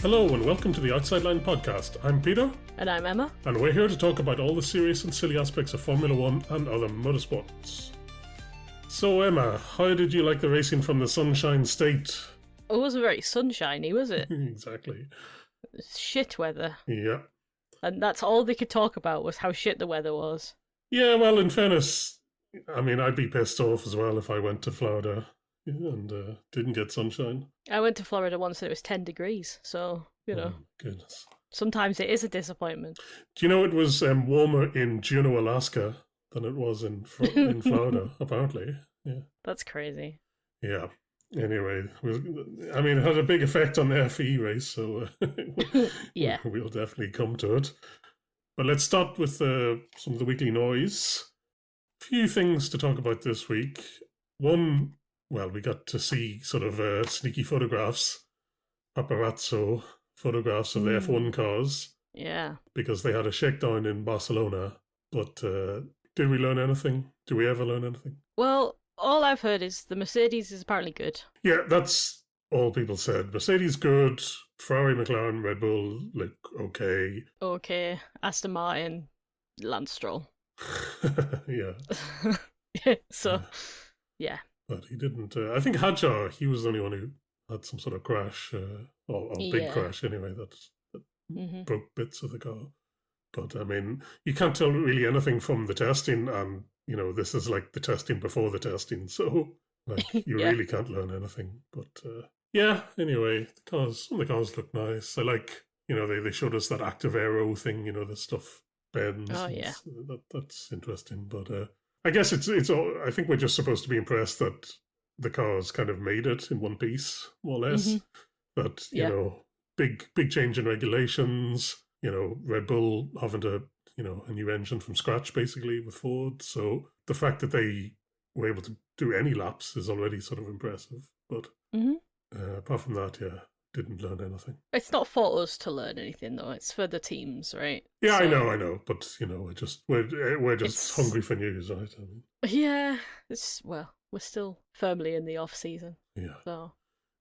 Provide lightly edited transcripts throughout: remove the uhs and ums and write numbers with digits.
Hello and welcome to the Outside Line podcast. I'm Peter. And I'm Emma. And we're here to talk about all the serious and silly aspects of Formula 1 and other motorsports. So Emma, how did you like the racing from the Sunshine State? It wasn't very sunshiny, was it? Exactly. Shit weather. Yeah. And that's all they could talk about was how shit the weather was. Yeah, well, in fairness, I mean, I'd be pissed off as well if I went to Florida and didn't get sunshine. I went to Florida once and it was 10 degrees, so, you know. Oh, goodness. Sometimes it is a disappointment. Do you know it was warmer in Juneau, Alaska than it was in Florida, apparently? Yeah. That's crazy. Yeah. Anyway, I mean, it had a big effect on the FE race, so yeah, we'll definitely come to it. But let's start with some of the weekly noise. A few things to talk about this week. One, well, we got to see sort of sneaky photographs, paparazzo photographs of the F1 cars. Yeah. Because they had a shakedown in Barcelona. But did we learn anything? Do we ever learn anything? Well, all I've heard is the Mercedes is apparently good. Yeah, that's all people said. Mercedes good, Ferrari, McLaren, Red Bull look okay. Okay, Aston Martin, Lance Stroll. Yeah. So, yeah. But he didn't. I think Hadjar, he was the only one who had some sort of crash, or big crash anyway, that broke bits of the car. But I mean, you can't tell really anything from the testing, and you know, this is like the testing before the testing, so like you really can't learn anything. But yeah, anyway, some of the cars look nice. I like, you know, they showed us that active aero thing, you know, the stuff bends. Oh yeah, that's interesting. But I guess it's all. I think we're just supposed to be impressed that the cars kind of made it in one piece, more or less. That you know, big change in regulations. You know, Red Bull having to, you know, a new engine from scratch basically with Ford. So the fact that they were able to do any laps is already sort of impressive. But apart from that, didn't learn anything. It's not for us to learn anything though. It's for the teams, right? Yeah, so, I know. But you know, we're just hungry for news, right? I mean, yeah, we're still firmly in the off season. Yeah, so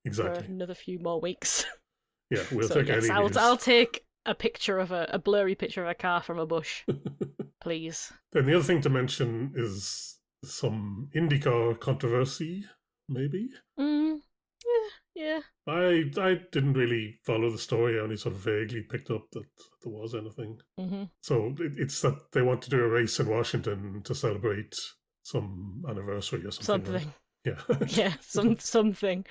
exactly. For another few more weeks. Yeah, we'll take any news. I'll take a picture of a blurry picture of a car from a bush, please. Then the other thing to mention is some IndyCar controversy, maybe. Yeah. I didn't really follow the story. I only sort of vaguely picked up that there was anything. So it's that they want to do a race in Washington to celebrate some anniversary or something. Something. Right? Yeah. Yeah, something.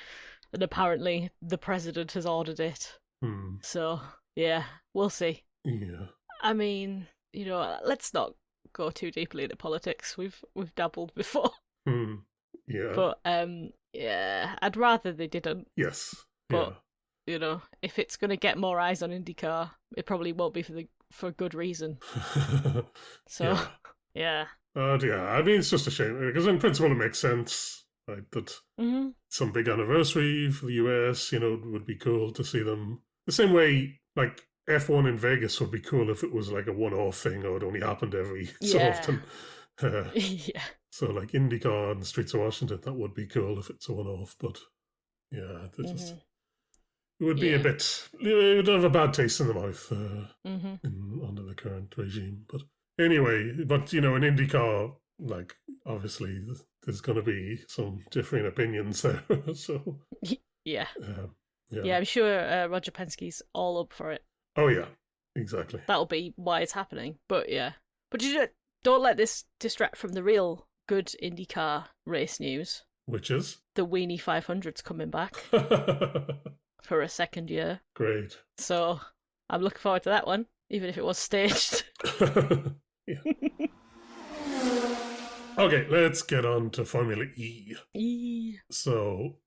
And apparently the president has ordered it. So, yeah, we'll see. Yeah. I mean, you know, let's not go too deeply into politics. We've dabbled before. Yeah. But yeah, I'd rather they didn't. Yes. But you know, if it's going to get more eyes on IndyCar, it probably won't be for good reason. So, yeah. I mean, it's just a shame because in principle it makes sense, right? That some big anniversary for the US, you know, it would be cool to see them. The same way, like F1 in Vegas would be cool if it was like a one-off thing or it only happened every so often. Yeah. So like IndyCar on the streets of Washington, that would be cool if it's a one-off. But yeah, it would be a bit. It would have a bad taste in the mouth under the current regime. But anyway, you know, in IndyCar, like obviously there's going to be some differing opinions there. So yeah. Yeah, I'm sure Roger Penske's all up for it. Oh, yeah, exactly. That'll be why it's happening. But yeah. But don't let this distract from the real good IndyCar race news. Which is? The Weenie 500's coming back for a second year. Great. So I'm looking forward to that one, even if it was staged. Yeah. Okay, let's get on to Formula E. So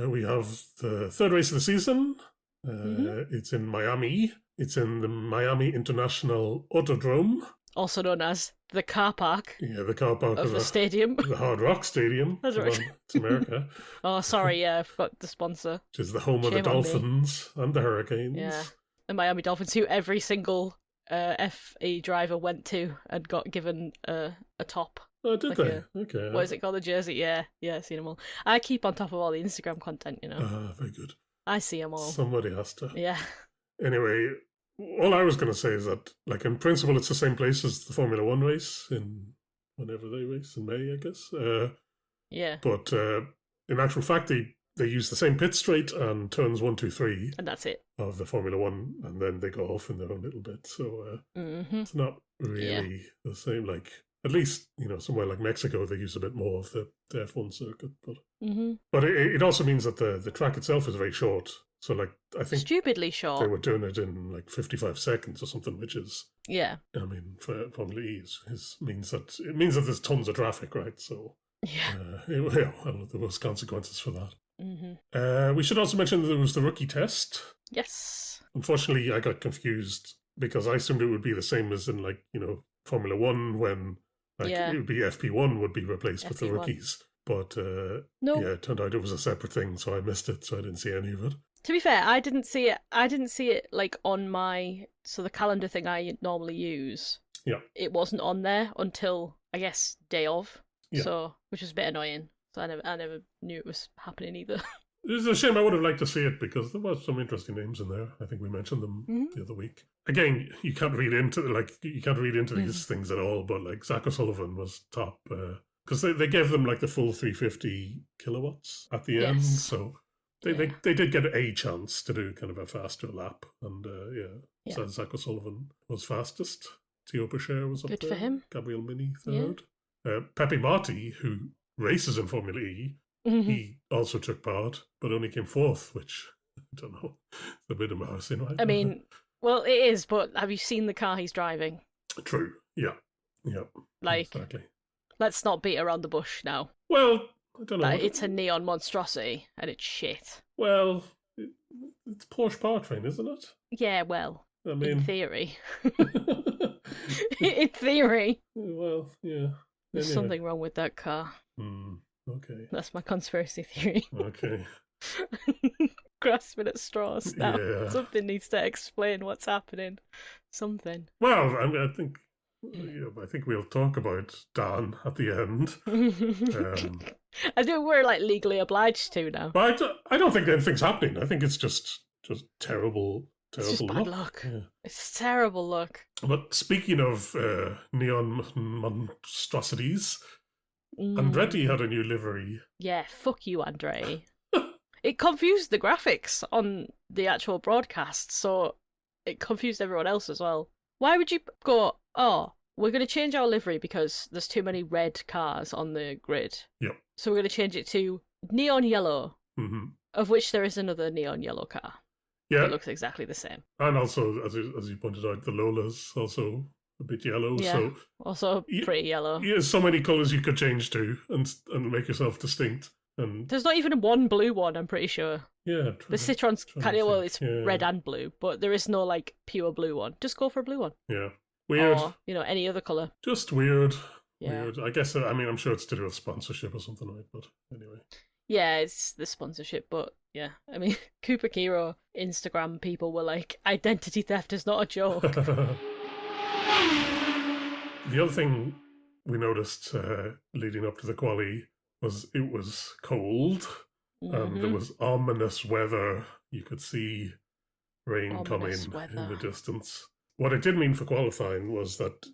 we have the third race of the season. It's in Miami. It's in the Miami International Autodrome. Also known as the car park. Yeah, the car park of the stadium. The Hard Rock Stadium. That's right. It's America. Oh, sorry, yeah, I forgot the sponsor. Which is the home of the Dolphins and the Hurricanes. Yeah, the Miami Dolphins, who every single FE driver went to and got given a top. Oh, did they? Okay. What is it called? The jersey? Yeah, I've seen them all. I keep on top of all the Instagram content, you know. Very good. I see them all. Somebody has to. Yeah. Anyway, all I was going to say is that, like, in principle, it's the same place as the Formula One race whenever they race in May, I guess. Yeah. But in actual fact, they use the same pit straight and turns 1, 2, 3. And that's it. Of the Formula One, and then they go off in their own little bit. So it's not really the same. Like, at least, somewhere like Mexico, they use a bit more of the F1 circuit. But it also means that the track itself is very short. So, like, I think stupidly short. They were doing it in like 55 seconds or something, which is I mean, for Formula E, means that there's tons of traffic, right? So there was consequences for that. We should also mention that there was the rookie test. Yes. Unfortunately, I got confused because I assumed it would be the same as in, like, Formula One, when it would be FP1 would be replaced with the rookies. But it turned out it was a separate thing, so I missed it, so I didn't see any of it. To be fair, I didn't see it like on the calendar thing I normally use. Yeah. It wasn't on there until, I guess, day of. Yeah. So, which was a bit annoying. So I never knew it was happening either. It's a shame. I would have liked to see it because there was some interesting names in there. I think we mentioned them the other week. Again, you can't read into these things at all. But like Zach O'Sullivan was top because they gave them like the full 350 kilowatts at the end, so they did get a chance to do kind of a faster lap, and so Zach O'Sullivan was fastest. Theo Pourchaire was up there. Good for him. Gabriel Mini third. Pepe Marti, who races in Formula E, he also took part, but only came fourth, which, I don't know, it's a bit embarrassing, right? I mean, well, it is, but have you seen the car he's driving? True, yeah. Like, exactly. Let's not beat around the bush now. Well, I don't know. Like, it's a neon monstrosity, and it's shit. Well, it's Porsche powertrain, isn't it? Yeah, well, I mean... in theory. In theory. Well, yeah. There's something wrong with that car. Okay. That's my conspiracy theory. Okay. Grasping at straws now. Yeah. Something needs to explain what's happening. Something. Well, I think we'll talk about Dan at the end. I think we're like legally obliged to now. But I don't think anything's happening. I think it's just terrible. It's just bad luck. Yeah. It's terrible luck. But speaking of neon monstrosities, Andretti had a new livery. Yeah, fuck you, Andretti. It confused the graphics on the actual broadcast, so it confused everyone else as well. Why would you go, we're going to change our livery because there's too many red cars on the grid. Yep. So we're going to change it to neon yellow, of which there is another neon yellow car. Yeah. It looks exactly the same. And also, as you pointed out, the Lola's also a bit yellow. Yeah, so also pretty yellow. Yeah, so many colours you could change to and make yourself distinct. And there's not even one blue one, I'm pretty sure. Yeah. The Citroen's kind of, it's red and blue, but there is no like pure blue one. Just go for a blue one. Yeah. Weird. Or, any other colour. Just weird. Yeah. Weird. I guess, I'm sure it's to do with sponsorship or something, right? But anyway. Yeah, it's the sponsorship, but yeah. I mean, Cooper Kiro Instagram people were like, identity theft is not a joke. The other thing we noticed leading up to the quali was it was cold and there was ominous weather. You could see rain coming in the distance. What it did mean for qualifying was that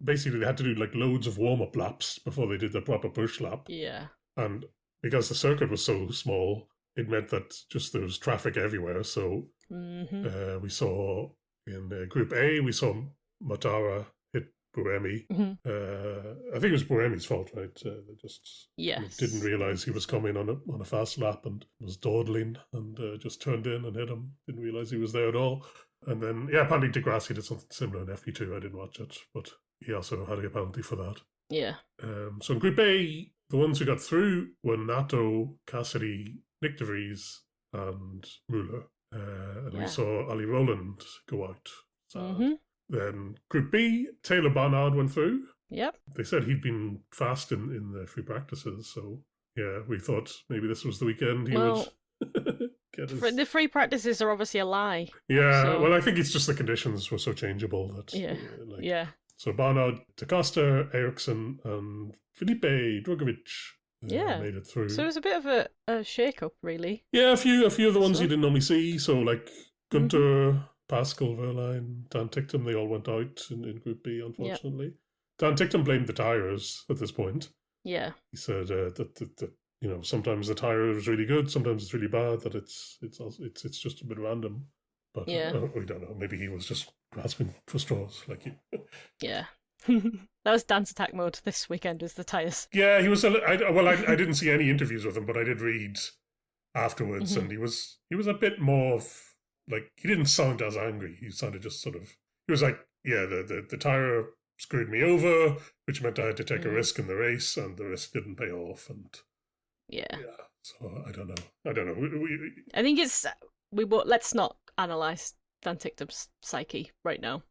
basically they had to do like loads of warm-up laps before they did the proper push lap. Yeah. And because the circuit was so small, it meant that just there was traffic everywhere. So we saw in Group A, we saw Matara hit Buemi. I think it was Buemi's fault, right? They just didn't realise he was coming on a fast lap and was dawdling and just turned in and hit him. Didn't realise he was there at all. And then, apparently De Grassi did something similar in FP2. I didn't watch it, but he also had a penalty for that. Yeah. So in Group A, the ones who got through were Nato, Cassidy, Nick de Vries, and Muller. And we saw Ali Rowland go out. Then Group B, Taylor Barnard went through. Yep. They said he'd been fast in the free practices, so we thought maybe this was the weekend he would get his... The free practices are obviously a lie. Yeah, so... well, I think it's just the conditions were so changeable that... So Barnard, DaCosta, Eriksson, and Felipe Drugovich made it through. So it was a bit of a shake-up, really. Yeah, a few of the ones you didn't normally see. So like Gunter Pascal, Wehrlein, Dan Ticktum, they all went out in Group B, unfortunately. Yep. Dan Ticktum blamed the tyres at this point. Yeah. He said that sometimes the tyre is really good, sometimes it's really bad, that it's just a bit random. But we don't know. Maybe he was just grasping for straws like you. Yeah. That was Dance Attack mode this weekend, was the tyres. Yeah, he was. I didn't see any interviews with him, but I did read afterwards, and he was a bit more like, he didn't sound as angry. He sounded just sort of. He was like, yeah, the tyre screwed me over, which meant I had to take a risk in the race, and the risk didn't pay off. And yeah. So I don't know. I think it's let's not analyse Dan Ticktum's psyche right now.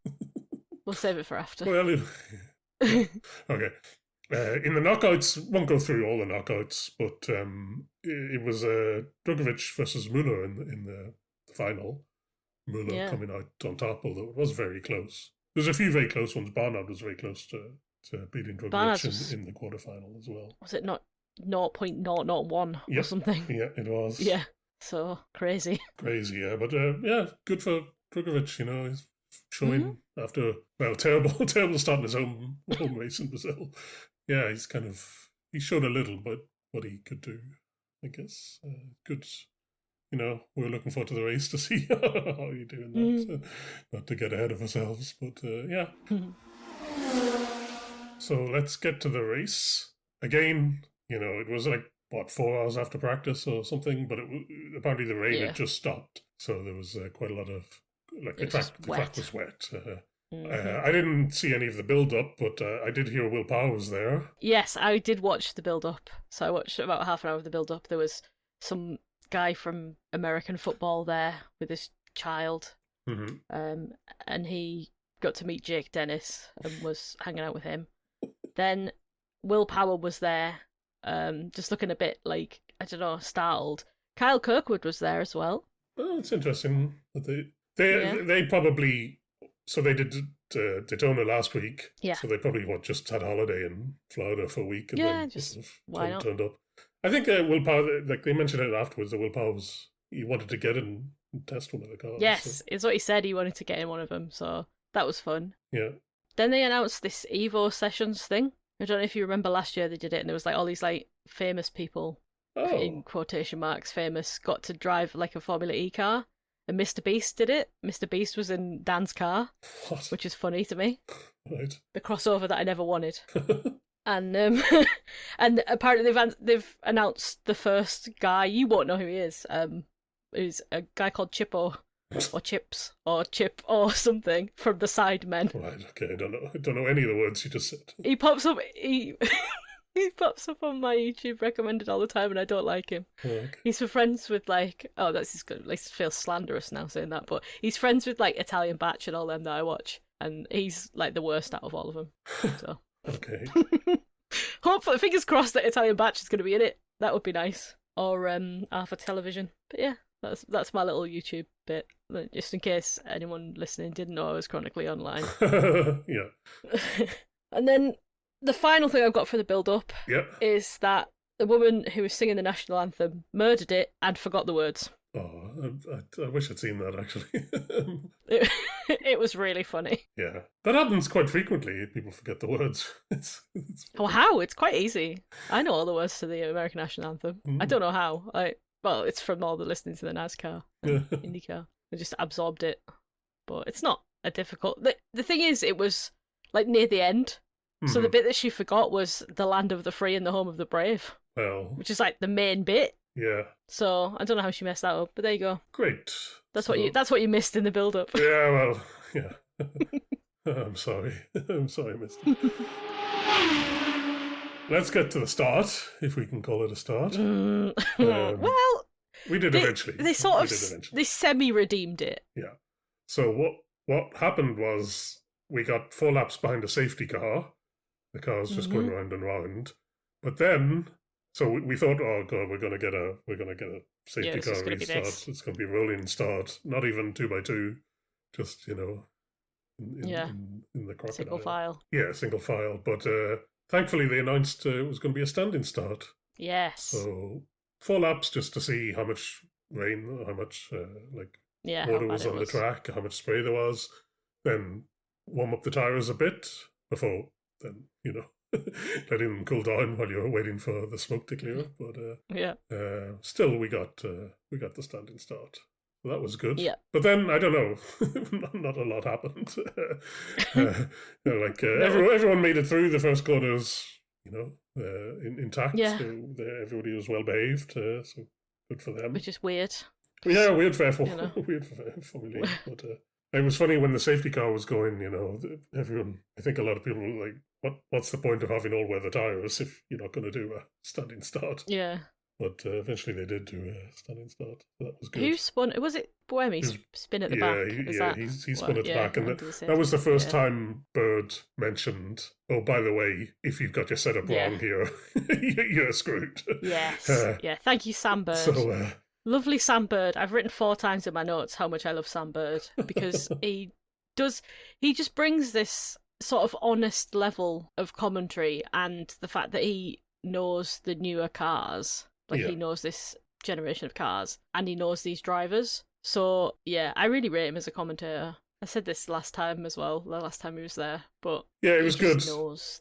We'll save it for after. Well, okay. In the knockouts, won't go through all the knockouts, but it was Drugovich versus Müller in the final. Müller coming out on top, although it was very close. There's a few very close ones. Barnard was very close to beating Drugovich in the quarterfinal as well. Was it not 0.001 or something? Yeah, it was. Yeah, so crazy. Crazy, yeah. But good for Drugovich, he's showing after terrible start in his home race in Brazil. Yeah, he showed a little, but what he could do, I guess. Good. We're looking forward to the race to see how you do in that. Not to get ahead of ourselves, but yeah. So let's get to the race again. It was like 4 hours after practice or something, but apparently the rain had just stopped, so there was quite a lot of the track was wet. I didn't see any of the build-up, but I did hear Will Power was there. Yes, I did watch the build-up. So I watched about half an hour of the build-up. There was some guy from American football there with his child, and he got to meet Jake Dennis and was hanging out with him. Then Will Power was there, just looking a bit like, I don't know, startled. Kyle Kirkwood was there as well. Oh, it's interesting that they probably. So they did Daytona last week. Yeah. So they probably just had a holiday in Florida for a week and then just why not? Turned up. I think Will Power, like they mentioned it afterwards, that Will Power he wanted to get in and test one of the cars. Yes, it's what he said. He wanted to get in one of them, so that was fun. Yeah. Then they announced this Evo Sessions thing. I don't know if you remember last year they did it, and there was like all these like famous people, in quotation marks, famous, got to drive like a Formula E car. And Mr. Beast did it. Mr. Beast was in Dan's car, which is funny to me. Right. The crossover that I never wanted. And and apparently they've announced the first guy. You won't know who he is. Who's a guy called Chippo, or Chips, or Chip, or something from the Sidemen. Right. Okay. I don't know any of the words you just said. He pops up. He pops up on my YouTube recommended all the time, and I don't like him. Oh, okay. He's friends with that's just good. It feels slanderous now saying that, but he's friends with like Italian Batch and all them that I watch, and he's like the worst out of all of them. So okay. Hopefully, fingers crossed that Italian Batch is going to be in it. That would be nice. Or Alpha Television. But yeah, that's my little YouTube bit, just in case anyone listening didn't know I was chronically online. Yeah. And then the final thing I've got for the build-up is that the woman who was singing the national anthem murdered it and forgot the words. Oh, I wish I'd seen that, actually. It was really funny. Yeah. That happens quite frequently. People forget the words. It's how? It's quite easy. I know all the words to the American national anthem. I don't know how. It's from all the listening to the NASCAR and IndyCar. I just absorbed it. But it's not a difficult... The thing is, it was like near the end. So the bit that she forgot was the land of the free and the home of the brave. Well, which is like the main bit. Yeah. So I don't know how she messed that up, but there you go. Great. That's what you missed in the build up. Yeah, well, yeah. I'm sorry. I missed it. Let's get to the start, if we can call it a start. Well, we did eventually. They semi-redeemed it. Yeah. So what happened was we got 4 laps behind a safety car. The car's just going round and round. But then, so we thought, oh god, we're gonna get a safety car restart. It's gonna be rolling start, not even 2x2, just in the crocodile. Single file. Yeah, single file. But thankfully they announced it was going to be a standing start. Yes. So 4 laps just to see how much rain, how much Yeah, how motor bad was it on the was. track, how much spray there was, then warm up the tyres a bit before then, letting them cool down while you're waiting for the smoke to clear. But Yeah. still, we got the standing start. So that was good. Yeah. But then, I don't know, not a lot happened. No. Everyone made it through the first corners, intact. Yeah. Everybody was well behaved, so good for them. Which is weird. Yeah, weird for F1, weird for Formula E. But it was funny when the safety car was going. Everyone. I think a lot of people were like, "What's the point of having all-weather tires if you're not going to do a standing start?" Yeah. But eventually they did do a standing start. So that was good. Who spun? Was it Buemi spin at the back? He spun at the back, and that was the first time Bird mentioned, "Oh, by the way, if you've got your setup wrong here, you're screwed." Yes. Yeah. Thank you, Sam Bird. So. Lovely Sam Bird. I've written 4 times in my notes how much I love Sam Bird because he just brings this sort of honest level of commentary, and the fact that he knows the newer cars, he knows this generation of cars, and he knows these drivers. So yeah, I really rate him as a commentator. I said this last time as well, the last time he was there, but yeah, it was good.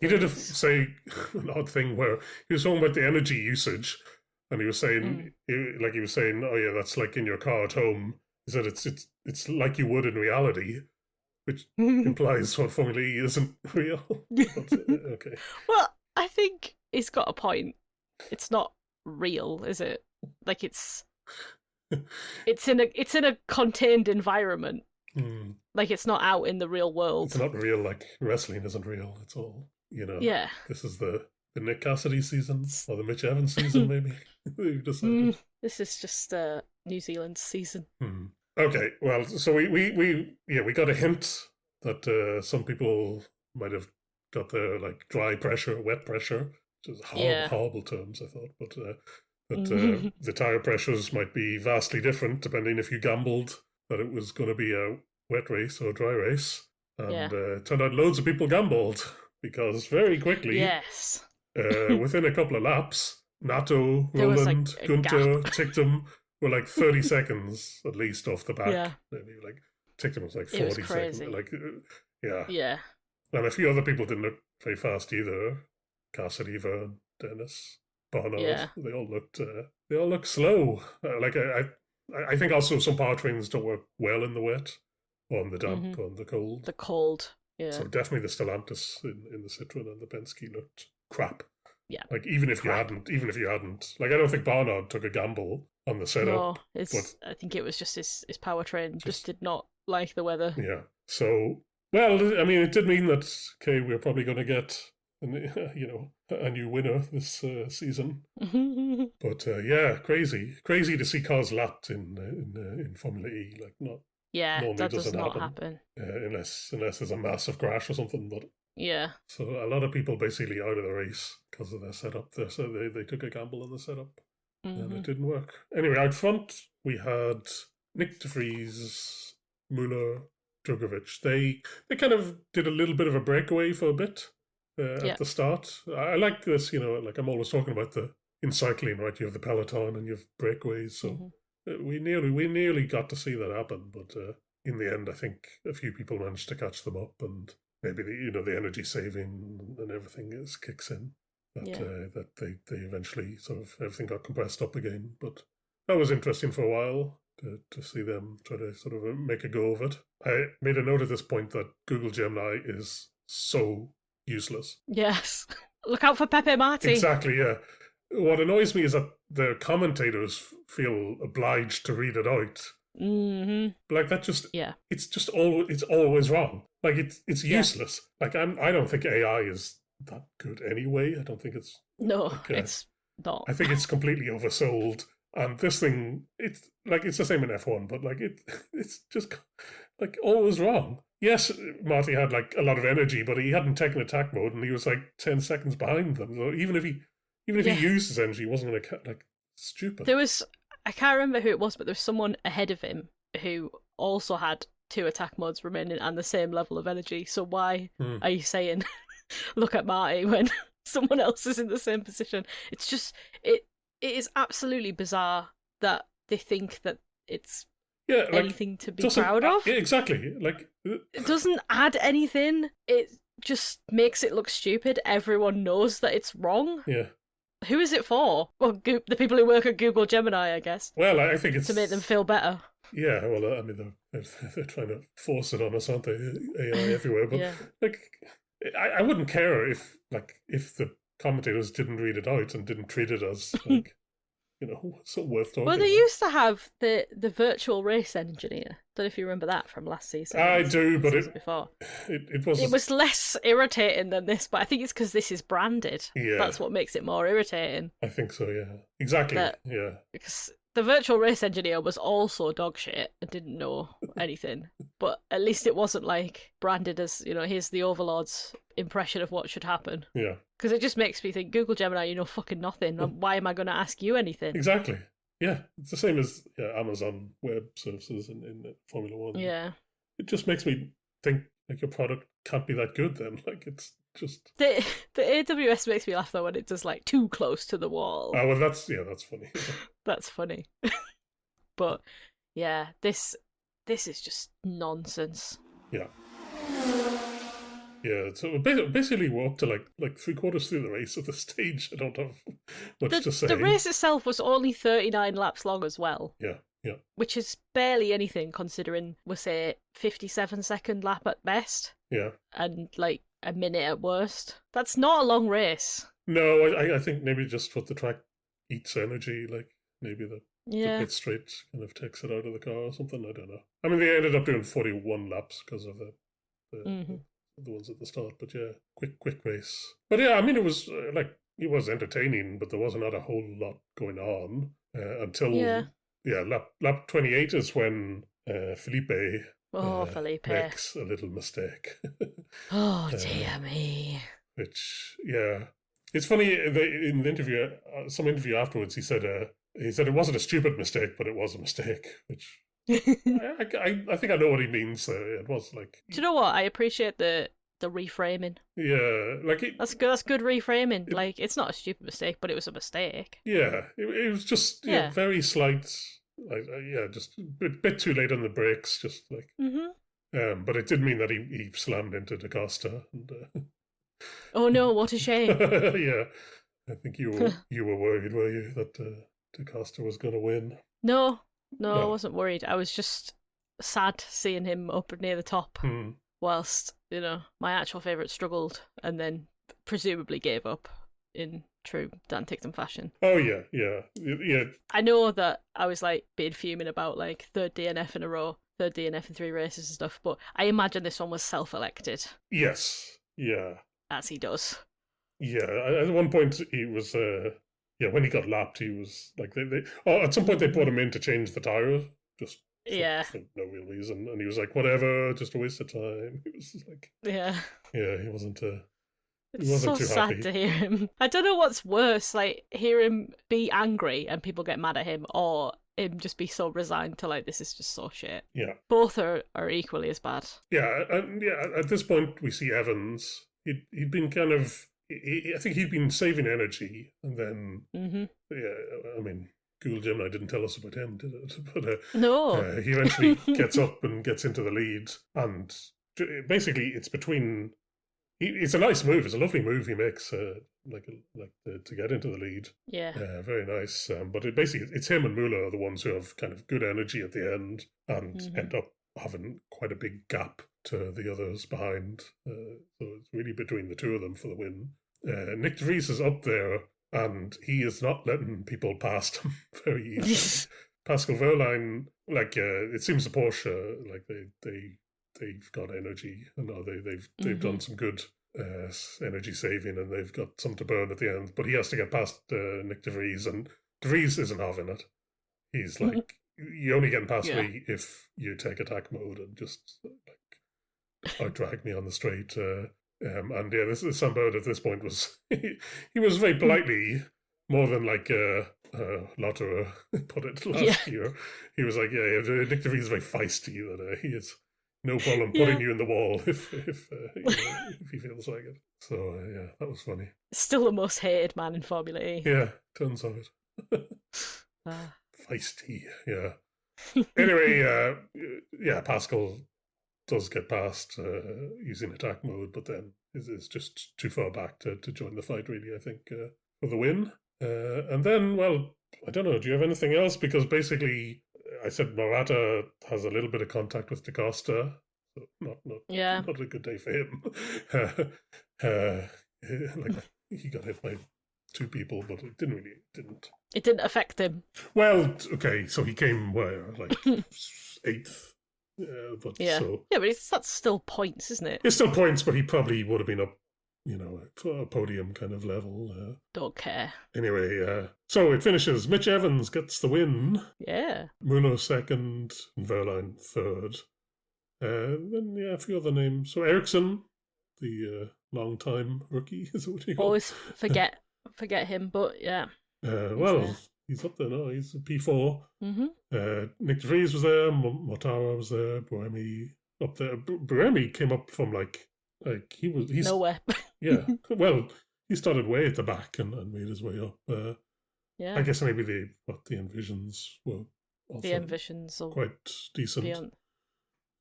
He did say an odd thing where he was talking about the energy usage. And he was saying, "Oh yeah, that's like in your car at home." He said it's like you would in reality, which implies what Formula E isn't real. But, okay. Well, I think he's got a point. It's not real, is it? Like it's in a contained environment. Like it's not out in the real world. It's not real. Like wrestling isn't real. It's all Yeah. This is the Nick Cassidy season or the Mitch Evans season, maybe. We've decided. This is just New Zealand's season. Okay, well, so we got a hint that some people might have got their dry pressure, wet pressure, which is horrible terms, I thought, but the tire pressures might be vastly different depending if you gambled that it was going to be a wet race or a dry race, and it turned out loads of people gambled because very quickly, within a couple of laps, Nato, Roland, Gunter, Ticktum were 30 seconds at least off the back. Yeah. Maybe Ticktum was 40 seconds. Yeah. And a few other people didn't look very fast either. Cassidy, Verne, Dennis, Barnard. Yeah. They all looked slow. I think also some powertrains don't work well in the wet, or in the damp, or in the cold. The cold. Yeah. So definitely the Stellantis in the Citroen and the Penske looked crap. Yeah. Even if you hadn't, I don't think Barnard took a gamble on the setup. No, I think it was just his powertrain just did not like the weather. Yeah. So, well, I mean, it did mean that, we're probably going to get, a new winner this season. But crazy to see cars lapped in Formula E. That does not happen. Unless there's a massive crash or something. But yeah. So a lot of people basically out of the race because of their setup. So they took a gamble on the setup, and it didn't work. Anyway, out front we had Nick de Vries, Muller, Drugovich. They kind of did a little bit of a breakaway for a bit at the start. I like this, I'm always talking about in cycling, right? You have the peloton and you have breakaways. So we nearly got to see that happen, but in the end, I think a few people managed to catch them up, and maybe the energy saving and everything kicks in. That they eventually sort of everything got compressed up again. But that was interesting for a while to see them try to sort of make a go of it. I made a note at this point that Google Gemini is so useless. Yes. Look out for Pepe Marti. Exactly, yeah. What annoys me is that the commentators feel obliged to read it out. That just it's always wrong. It's useless. I don't think AI is that good anyway. I don't think it's it's not. I think it's completely oversold. And this thing, it's the same in F1, but it's just always wrong. Yes, Marty had a lot of energy, but he hadn't taken attack mode, and he was 10 seconds behind them. So even if he used his energy, he wasn't going to stupid. There was, I can't remember who it was, but there was someone ahead of him who also had 2 attack modes remaining and the same level of energy. So why are you saying, look at Marty when someone else is in the same position? It's just, it is absolutely bizarre that they think that it's anything to be proud of. Exactly. It doesn't add anything. It just makes it look stupid. Everyone knows that it's wrong. Yeah. Who is it for? Well, the people who work at Google Gemini, I guess. Well, I think it's to make them feel better. Yeah, well, I mean, they're trying to force it on us, aren't they? AI everywhere, but I wouldn't care if the commentators didn't read it out and didn't treat it as so worth talking Well, they about. used to have the virtual race engineer. Don't know if you remember that from last season. I do, but it was less irritating than this. But I think it's because this is branded. Yeah, that's what makes it more irritating. I think so. Yeah, exactly. Yeah, because the virtual race engineer was also dog shit and didn't know anything. But at least it wasn't branded as, here's the Overlord's impression of what should happen. Yeah. Because it just makes me think, Google Gemini, you know fucking nothing. Why am I going to ask you anything? Exactly. Yeah. It's the same as Amazon Web Services in Formula One. Yeah. It just makes me think your product can't be that good then. It's just... The AWS makes me laugh though when it does too close to the wall. Oh, well, that's funny. That's funny. But yeah, this is just nonsense. Yeah. Yeah, so basically we're up to like 3/4 through the race at this stage. I don't have much to say. The race itself was only 39 laps long as well. Yeah. Which is barely anything considering we're, say, 57-second lap at best. Yeah. And a minute at worst. That's not a long race. No, I think maybe just what the track eats energy, maybe the pit straight kind of takes it out of the car or something. I don't know. I mean, they ended up doing 41 laps because of the ones at the start, but yeah, quick race. But yeah, I mean, it was it was entertaining, but there was not a whole lot going on until lap 28 is when Felipe makes a little mistake. Oh dear me! Which it's funny in the interview, some interview afterwards, he said it wasn't a stupid mistake, but it was a mistake, which. I think I know what he means. It was Do you know what? I appreciate the reframing. Yeah, that's good reframing. It's not a stupid mistake, but it was a mistake. Yeah, it was just very slight. Just a bit too late on the brakes. Just but it did mean that he slammed into Da Costa. And, oh no! What a shame. Yeah, I think you were worried, were you, that Da Costa was going to win? No, I wasn't worried. I was just sad seeing him up near the top, whilst my actual favourite struggled and then presumably gave up in true Dan Tickton fashion. Oh yeah. I know that I was being fuming about third DNF in a row, third DNF in 3 races and stuff, but I imagine this one was self-elected. Yes. Yeah. As he does. Yeah. At one point he was. When he got lapped, he was at some point they brought him in to change the tyre, just for no real reason, and he was like, whatever, just a waste of time. He was he wasn't. It's he wasn't so too sad happy to hear him. I don't know what's worse, hear him be angry and people get mad at him, or him just be so resigned to this is just so shit. Yeah, both are equally as bad. Yeah, and at this point we see Evans. He'd been kind of. I think he'd been saving energy, and then I mean, Google Gemini didn't tell us about him, did it? But no, he eventually gets up and gets into the lead, and basically it's between. It's a nice move. It's a lovely move he makes, to get into the lead. Yeah, very nice. But it's him and Muller are the ones who have kind of good energy at the end and end up having quite a big gap to the others behind. So it's really between the two of them for the win. Nick de Vries is up there, and he is not letting people past him very easily. Pascal Wehrlein, it seems the Porsche, they've got energy, and they've done some good energy saving, and they've got some to burn at the end. But he has to get past Nick de Vries, and de Vries isn't having it. He's like, you only get past me if you take attack mode and just out-drag me on the straight. And this Sambode at this point was he was very politely, more than Lotterer put it last year. He was like, Nick de Vries is very feisty, that he has no problem putting you in the wall if he feels like it. So that was funny. Still the most hated man in Formula E. Yeah, turns out. Feisty, yeah. Anyway, yeah, Pascal does get past using attack mode, but then is just too far back to join the fight, really, I think, for the win. And then, well, I don't know, do you have anything else? Because basically, I said Morata has a little bit of contact with Da Costa, so not a good day for him. Like, he got hit by two people, but it didn't. It didn't affect him. Well, okay, so he came where, like, 8th. But that's still points, isn't it? It's still points, but he probably would have been up, for a podium kind of level. Don't care. Anyway, so it finishes. Mitch Evans gets the win. Yeah. Muno second, and Wehrlein third. Then, a few other names. So Eriksson, the long-time rookie, is what you call. Always forget him, but yeah. He's up there now. He's a P4. Mm-hmm. Nick de Vries was there. Mortara was there. Buemi up there. Buemi came up from he's nowhere. Yeah. Well, he started way at the back and made his way up. Yeah. I guess maybe the Envisions were also the Envisions quite decent.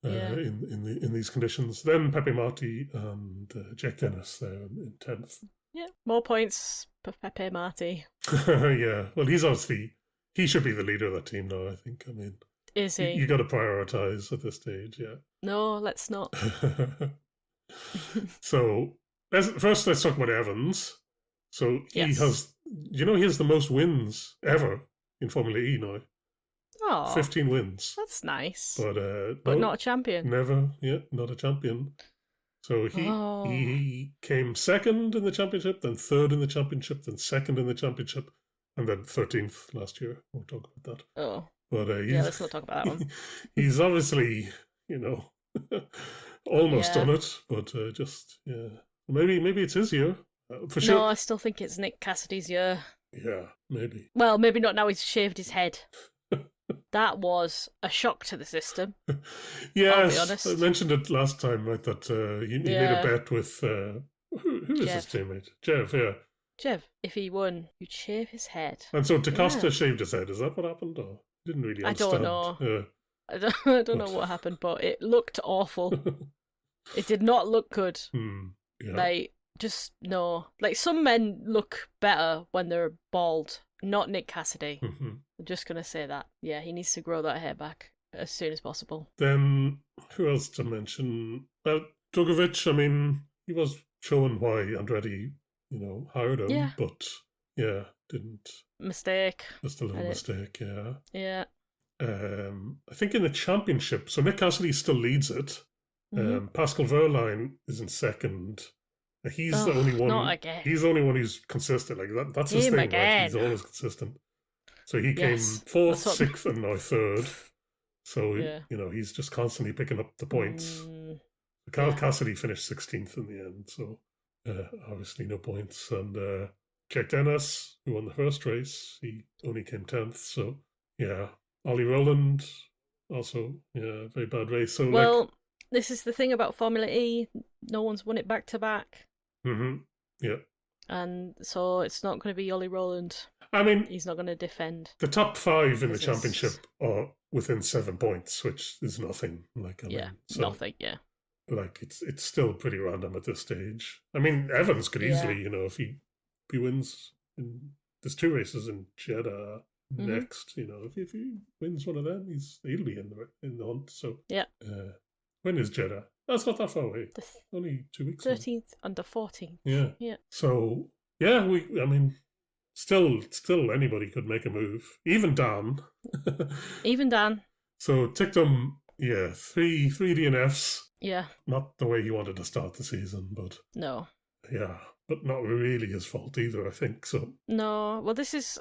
Yeah. In these conditions. Then Pepe Marti and Jack Dennis there in 10th. Yeah, more points for Pepe Marti. Yeah, well, he should be the leader of that team now, I think. I mean, is he? You got to prioritise at this stage, yeah. No, let's not. So, let's talk about Evans. So he has the most wins ever in Formula E now. Oh, 15 wins. That's nice. But not a champion. Never, not a champion. So he came second in the championship, then third in the championship, then second in the championship, and then 13th last year. We'll talk about that. Oh. But let's not talk about that one. He's obviously, almost done it, but maybe it's his year. For sure. No, I still think it's Nick Cassidy's year. Yeah, maybe. Well, maybe not now he's shaved his head. That was a shock to the system. Yes, I'll be honest. I mentioned it last time, right? That he made a bet with who is his teammate? Jeff. Yeah. Jeff, if he won, you'd shave his head. And so Da Costa shaved his head. Is that what happened? Or didn't really understand? I don't know. I don't know what happened, but it looked awful. It did not look good. Yeah. Like some men look better when they're bald. Not Nick Cassidy. Mm-hmm. I'm just going to say that. Yeah, he needs to grow that hair back as soon as possible. Then, who else to mention? Well, Drugovich, I mean, he was showing why Andretti, hired him, but, didn't. Mistake. Just a little mistake, yeah. Yeah. I think in the championship, so Nick Cassidy still leads it. Mm-hmm. Pascal Wehrlein is in second. He's the only one. Not again. He's the only one who's consistent. Like that's his thing. Right? He's always consistent. So he came 4th, 6th, and now 3rd. So he's just constantly picking up the points. Cassidy finished 16th in the end. So obviously no points. And Jack Dennis, who won the first race, he only came 10th. So Ollie Rowland also very bad race. So this is the thing about Formula E. No one's won it back to back. Mm-hmm. Yeah. And so it's not going to be Ollie Rowland. I mean, he's not going to defend. The top 5 in the championship are within 7 points, which is nothing. Nothing. Yeah. Like it's still pretty random at this stage. I mean, Evans could easily, if he wins. There's 2 races in Jeddah next. If he wins one of them, he'll be in the hunt. So yeah. When is Jeddah? That's not that far away. Only 2 weeks. 13th under 14th. Yeah. Yeah. So still anybody could make a move. Even Dan. Even Dan. So Ticktum, 3 DNFs. Yeah. Not the way he wanted to start the season, but no. Yeah, but not really his fault either, I think. So no. Well, this is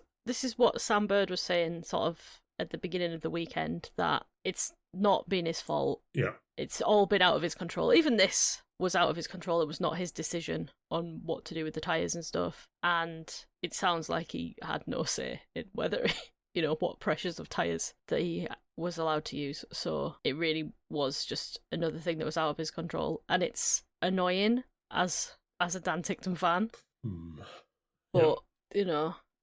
what Sam Bird was saying, sort of at the beginning of the weekend, that it's not been his fault. Yeah. It's all been out of his control. Even this was out of his control. It was not his decision on what to do with the tyres and stuff. And it sounds like he had no say in whether, what pressures of tyres that he was allowed to use. So it really was just another thing that was out of his control. And it's annoying as a Dan Ticktum fan. But,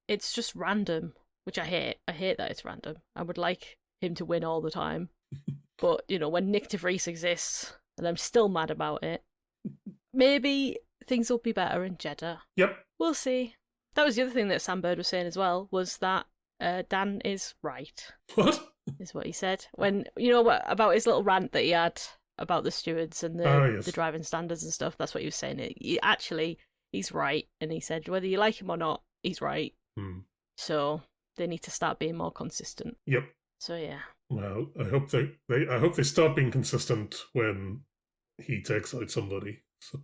it's just random, which I hate. I hate that it's random. I would like him to win all the time. But, when Nick de Vries exists, and I'm still mad about it, maybe things will be better in Jeddah. Yep. We'll see. That was the other thing that Sam Bird was saying as well, was that Dan is right. What? Is what he said. When, about his little rant that he had about the stewards and the driving standards and stuff, that's what he was saying. He's right. And he said, whether you like him or not, he's right. So they need to start being more consistent. Yep. So, yeah. Well, I hope they start being consistent when he takes out somebody. So.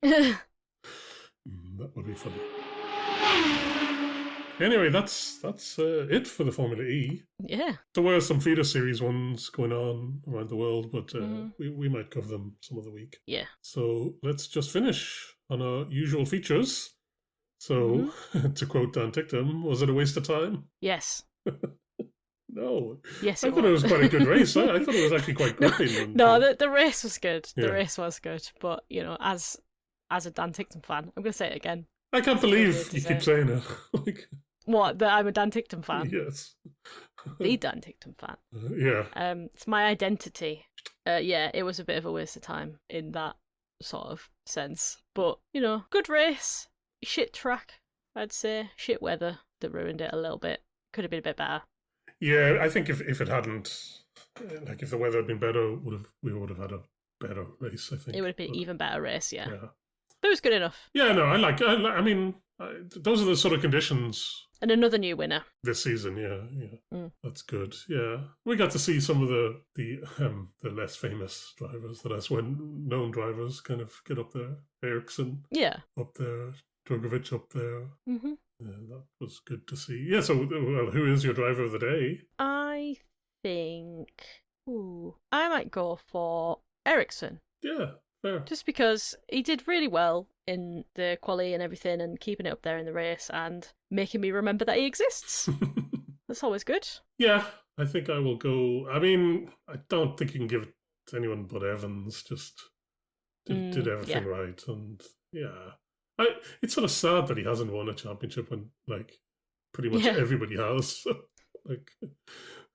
That would be funny. Anyway, that's it for the Formula E. Yeah. There were some feeder series ones going on around the world, but we might cover them some other week. Yeah. So let's just finish on our usual features. So, to quote Dan Ticktum, was it a waste of time? Yes. No. Yes, I thought it was quite a good race. I thought it was actually quite gripping. No, the race was good. The race was good. But, as a Dan Ticktum fan, I'm going to say it again. I can't believe you keep saying it. What, that I'm a Dan Ticktum fan? Yes. The Dan Ticktum fan. Yeah. It's my identity. Yeah, it was a bit of a waste of time in that sort of sense. But, good race. Shit track, I'd say. Shit weather that ruined it a little bit. Could have been a bit better. Yeah, I think if it hadn't, if the weather had been better, we would have had a better race, I think. It would have been an even better race, yeah. But it was good enough. Yeah, no, I mean, those are the sort of conditions. And another new winner. This season, yeah. That's good, yeah. We got to see some of the less famous drivers, the less known drivers kind of get up there. Eriksson. Yeah. Up there. Drugovich up there. Mm-hmm. Yeah, that was good to see. Yeah, so, well, who is your driver of the day? I think... I might go for Eriksson. Yeah, fair. Just because he did really well in the quali and everything and keeping it up there in the race and making me remember that he exists. That's always good. Yeah, I think I will go... I mean, I don't think you can give it to anyone but Evans. Just did everything right. And, yeah... It's sort of sad that he hasn't won a championship when, pretty much everybody has.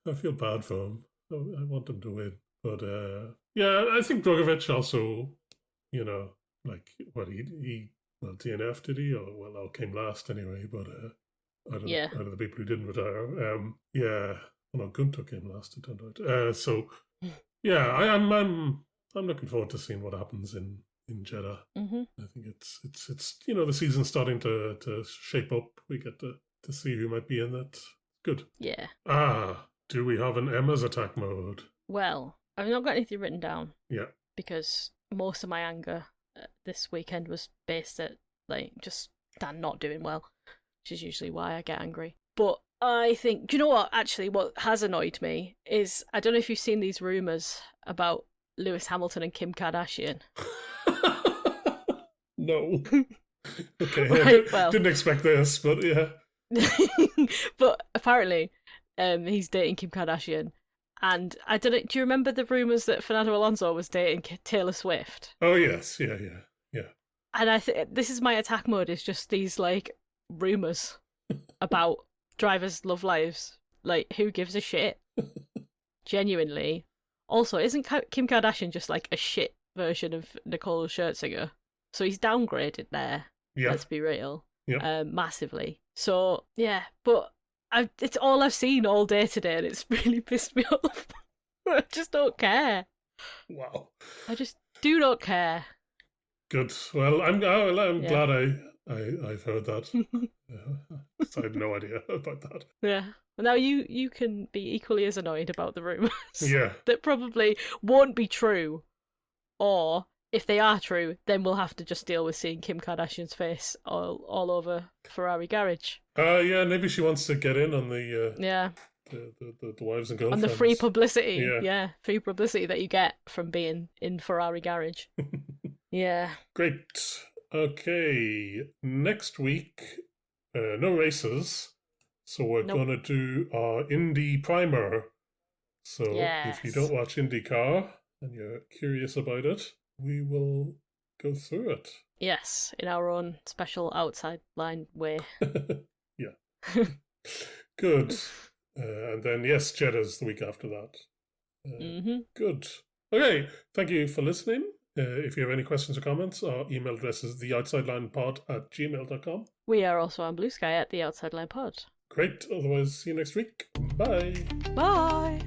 I feel bad for him. I want him to win. But, I think Drugovich also, well, DNF, did he? Or came last anyway, but out of the people who didn't retire. Gunter came last, it turned out. I'm looking forward to seeing what happens in Jeddah. Mm-hmm. I think it's the season's starting to shape up. We get to see who might be in that. Good. Yeah. Do we have an Emma's attack mode? Well, I've not got anything written down. Yeah. Because most of my anger this weekend was based at just Dan not doing well, which is usually why I get angry. But I think, do you know what? Actually, what has annoyed me is, I don't know if you've seen these rumours about Lewis Hamilton and Kim Kardashian. No. Okay, right, well. Didn't expect this, but yeah. But apparently, he's dating Kim Kardashian. And I don't know, do you remember the rumours that Fernando Alonso was dating Taylor Swift? Oh, yes, yeah. And I think this is my attack mode, is just these, rumours about drivers' love lives. Who gives a shit? Genuinely. Also, isn't Kim Kardashian just, a shit version of Nicole Scherzinger? So he's downgraded there. Yeah. Let's be real. Yeah. Massively. So, yeah, but it's all I've seen all day today, and it's really pissed me off. I just don't care. Wow. I just do not care. Good. Well, I'm glad I've heard that. I had no idea about that. Yeah. Well, now you can be equally as annoyed about the rumours. Yeah. That probably won't be true, or if they are true, then we'll have to just deal with seeing Kim Kardashian's face all over Ferrari garage. Maybe she wants to get in on the the wives and girlfriends. On the free publicity. Yeah, free publicity that you get from being in Ferrari garage. Yeah. Great. Okay, next week, no races, so we're gonna do our Indy primer. So if you don't watch IndyCar and you're curious about it, we will go through it. Yes, in our own special outside line way. Yeah. Good. And then, yes, Jeddah's the week after that. Good. Okay, thank you for listening. If you have any questions or comments, our email address is theoutsidelinepod@gmail.com. We are also on Blue Sky at The Outside Line Pod. Great. Otherwise, see you next week. Bye. Bye.